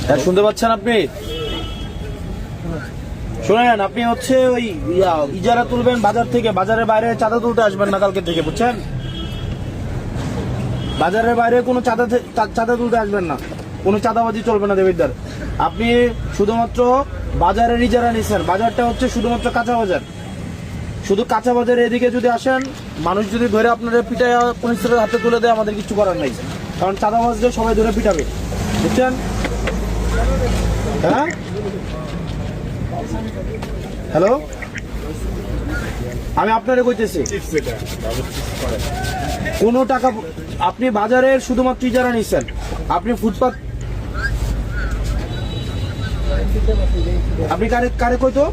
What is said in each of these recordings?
হ্যাঁ, শুনতে পাচ্ছেন আপনি? শোনেন, আপনি হচ্ছে ওই ইজারা তুলবেন বাজার থেকে, বাজারের বাইরে চাঁদা তুলতে আসবেন না কালকে থেকে, বুঝছেন? বাজারের বাইরে কোনো চাঁদা তুলতে আসবেন না, কোনো চাঁদাবাজি চলবে না দেবিদ্দার। আপনি শুধুমাত্র বাজারের ইজারা নিচ্ছেন, বাজারটা হচ্ছে শুধুমাত্র কাঁচা বাজার। শুধু কাঁচা বাজারে এদিকে যদি আসেন, মানুষ যদি ধরে আপনাদের পিটায় পুলিশের হাতে তুলে দেয়, আমাদের কিছু করার নাই, কারণ চাঁদাবাজদের সবাই ধরে পিটাবে, বুঝছেন? হ্যাঁ, হ্যালো, আমি আপনারে কইতেছি, কোনো টাকা আপনি বাজারের শুধুমাত্র ইজারা নিচ্ছেন, আপনি ফুটপাত, আপনি কারে কইতো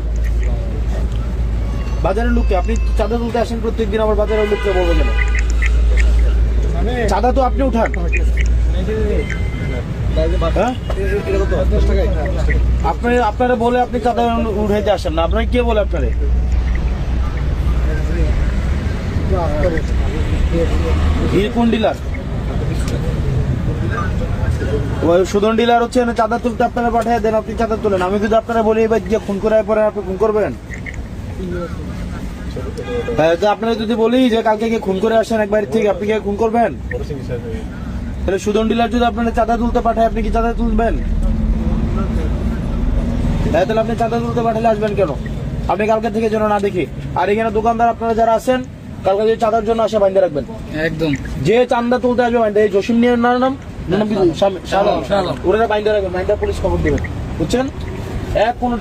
বাজারের লোককে আপনি চাঁদা তুলতে আসেন প্রত্যেকদিন, আমার বাজারের লোককে বলবো কেন? চাঁদা তো আপনি উঠান। হ্যাঁ? আপনারা বলে আপনি চাঁদা উঠাইতে আসেন না, আপনার কে বলে আপনারে? কোন ডিলার? ওই সুদন ডিলার হচ্ছে চাঁদা তুলতে আপনারা পাঠিয়ে দেন, আপনি চাঁদা তুলেন। আমি যদি আপনারা বলি এবার যে খুন করে পরে আপনি খুন করবেন? আপনারা যদি বলি যে কালকে গিয়ে খুন করে আসেন এক বাড়ি থেকে, আপনি কি খুন করবেন? তাহলে সুদন ডিলার যদি আপনারা চাঁদা তুলতে পাঠায়, আপনি কি চাঁদা তুলবেন? তাহলে আপনি চাঁদা তুলতে পাঠালে আসবেন কেন? আপনি কালকে থেকে যেন না দেখি। আর এখানে দোকানদার আপনারা যারা আছেন, কালকে যদি চাঁদার জন্য আসে বাইন্দা রাখবেন একদম। যে চাঁদা তুলতে আসবে বাইন্দা, এই জসিম নিয়ে নাম ওরা বাইন্দা রাখবেন, বাইন্দা পুলিশ খবর দেবেন, বুঝছেন? এক কোন